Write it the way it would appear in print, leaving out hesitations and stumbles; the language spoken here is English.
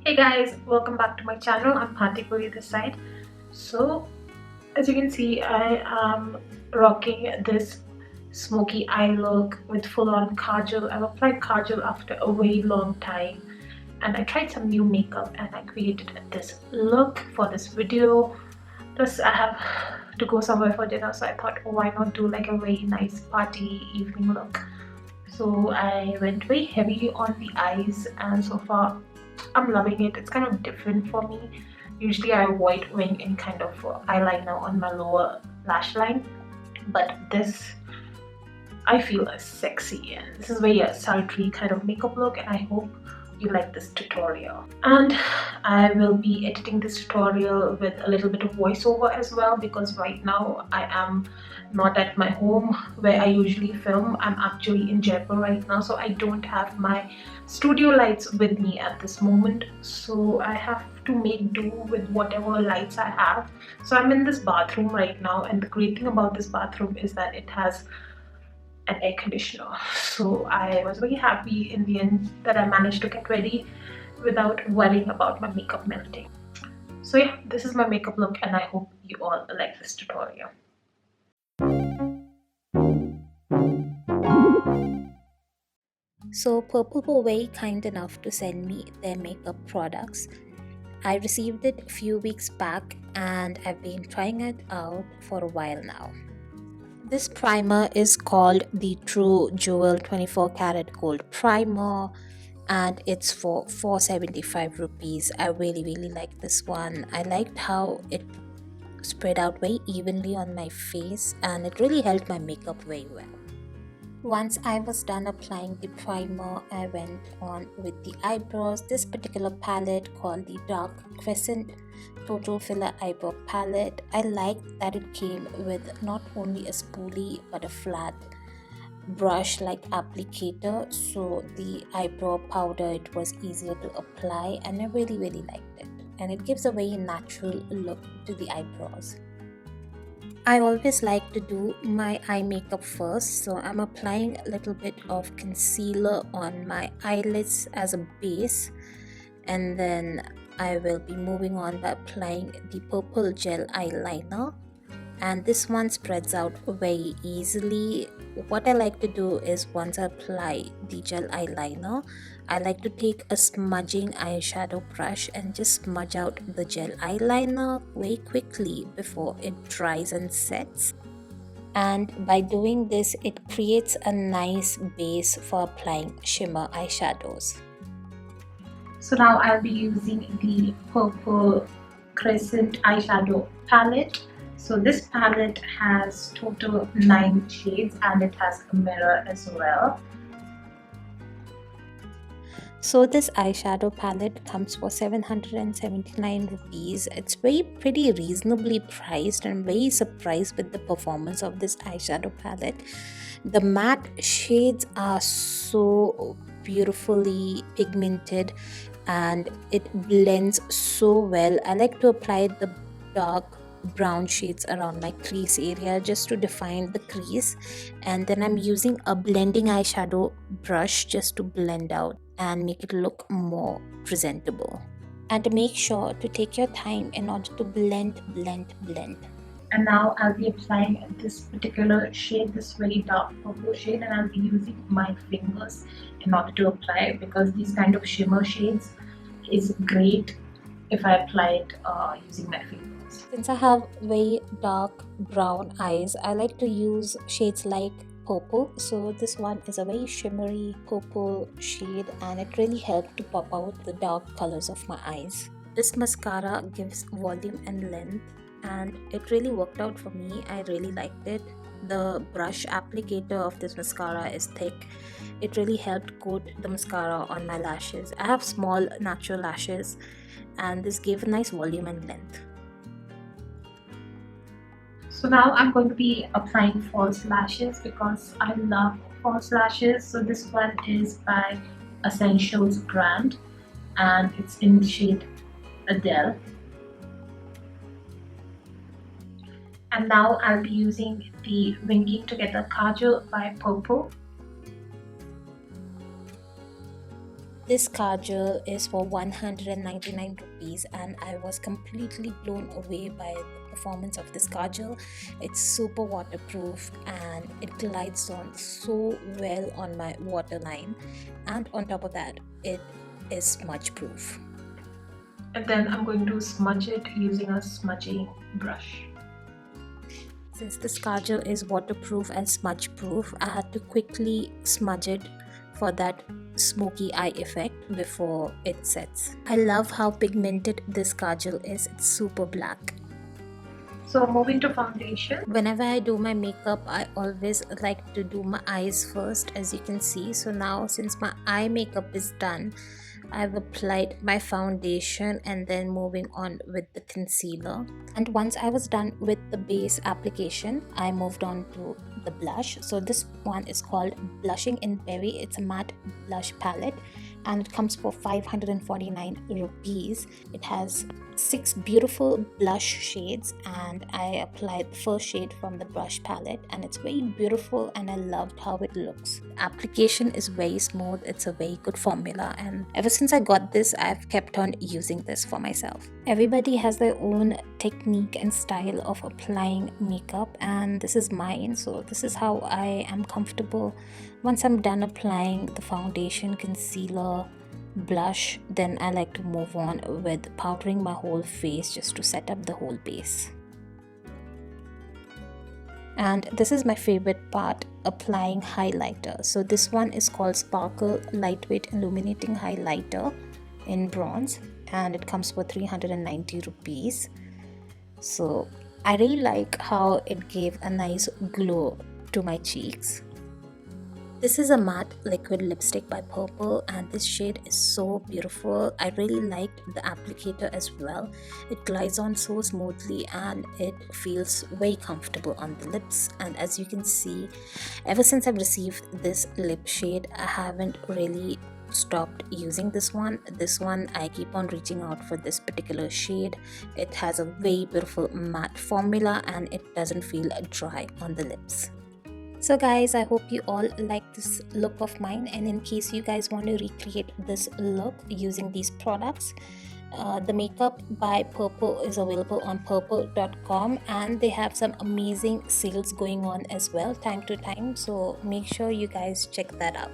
Hey guys, welcome back to my channel. I'm Bharti Puri this side. So as you can see, I am rocking this smoky eye look with full-on kajal. I've applied kajal after a very long time, and I tried some new makeup and I created this look for this video. Plus I have to go somewhere for dinner, so I thought, oh, why not do like a very nice party evening look. So I went very heavy on the eyes, and so far I'm loving it. It's kind of different for me. Usually I avoid wearing any kind of eyeliner on my lower lash line, but this I feel is sexy, and this is very a sultry kind of makeup look, and I hope you like this tutorial. And I will be editing this tutorial with a little bit of voiceover as well, because right now I am not at my home where I usually film. I'm actually in Jaipur right now, so I don't have my studio lights with me at this moment, so I have to make do with whatever lights I have. So I'm in this bathroom right now, and the great thing about this bathroom is that it has an air conditioner, so I was very happy in the end that I managed to get ready without worrying about my makeup melting. So yeah, this is my makeup look, and I hope you all like this tutorial. So Purplle were very kind enough to send me their makeup products. I received it a few weeks back and I've been trying it out for a while now. This primer is called the True Jewel 24 Karat Gold Primer, and it's for 475 rupees. I really like this one. I liked how it spread out very evenly on my face, and it really held my makeup very well. Once I was done applying the primer, I went on with the eyebrows. This particular palette called the Dark Crescent Total Filler Eyebrow Palette. I liked that it came with not only a spoolie but a flat brush like applicator, so the eyebrow powder, it was easier to apply, and I really liked it, and it gives a very natural look to the eyebrows. I always like to do my eye makeup first, so I'm applying a little bit of concealer on my eyelids as a base, and then I will be moving on by applying the Purplle gel eyeliner, and this one spreads out very easily. What I like to do is, once I apply the gel eyeliner, I like to take a smudging eyeshadow brush and just smudge out the gel eyeliner very quickly before it dries and sets. And by doing this, it creates a nice base for applying shimmer eyeshadows. So now I'll be using the Purplle Crescent eyeshadow palette. So this palette has total 9 shades, and it has a mirror as well. So this eyeshadow palette comes for 779 rupees. It's pretty reasonably priced, and I'm very surprised with the performance of this eyeshadow palette. The matte shades are so beautifully pigmented and it blends so well. I like to apply the dark brown shades around my crease area just to define the crease, and then I'm using a blending eyeshadow brush just to blend out and make it look more presentable. And make sure to take your time in order to blend. And now I'll be applying this particular shade, this very dark purple shade, and I'll be using my fingers in order to apply it, because these kind of shimmer shades is great if I apply it using my fingers. Since I have very dark brown eyes, I like to use shades like purple. So this one is a very shimmery purple shade, and it really helped to pop out the dark colors of my eyes. This mascara gives volume and length, and it really worked out for me. I really liked it. The brush applicator of this mascara is thick. It really helped coat the mascara on my lashes. I have small natural lashes, and this gave a nice volume and length. So now I'm going to be applying false lashes, because I love false lashes. So this one is by Essentials brand, and it's in the shade Adele. And now I'll be using the Winking Together Kajal by Purplle. This kajal is for 199 rupees, and I was completely blown away by the performance of this kajal. It's super waterproof and it glides on so well on my waterline, and on top of that, it is smudge proof. And then I'm going to smudge it using a smudging brush. Since this kajal is waterproof and smudge proof, I had to quickly smudge it for that smoky eye effect before it sets. I love how pigmented this kajal is. It's super black. So moving to foundation. Whenever I do my makeup, I always like to do my eyes first, as you can see. So now, since my eye makeup is done, I've applied my foundation and then moving on with the concealer. And once I was done with the base application, I moved on to the blush. So this one is called Blushing in Berry. It's a matte blush palette and it comes for 549 rupees. It has 6 beautiful blush shades, and I applied the first shade from the brush palette, and it's very beautiful and I loved how it looks. The application is very smooth. It's a very good formula, and ever since I got this, I've kept on using this for myself. Everybody has their own technique and style of applying makeup, and this is mine. So this is how I am comfortable. Once I'm done applying the foundation, concealer, blush, then I like to move on with powdering my whole face just to set up the whole base. And this is my favorite part, applying highlighter. So this one is called Sparkle Lightweight Illuminating Highlighter in bronze, and it comes for 390 rupees. So I really like how it gave a nice glow to my cheeks. This is a matte liquid lipstick by Purplle, and this shade is so beautiful. I really liked the applicator as well. It glides on so smoothly and it feels very comfortable on the lips. And as you can see, ever since I've received this lip shade, I haven't really stopped using this one. I keep on reaching out for this particular shade. It has a very beautiful matte formula and it doesn't feel dry on the lips. So guys, I hope you all like this look of mine, and in case you guys want to recreate this look using these products, the makeup by Purplle is available on purplle.com, and they have some amazing sales going on as well time to time, so make sure you guys check that out.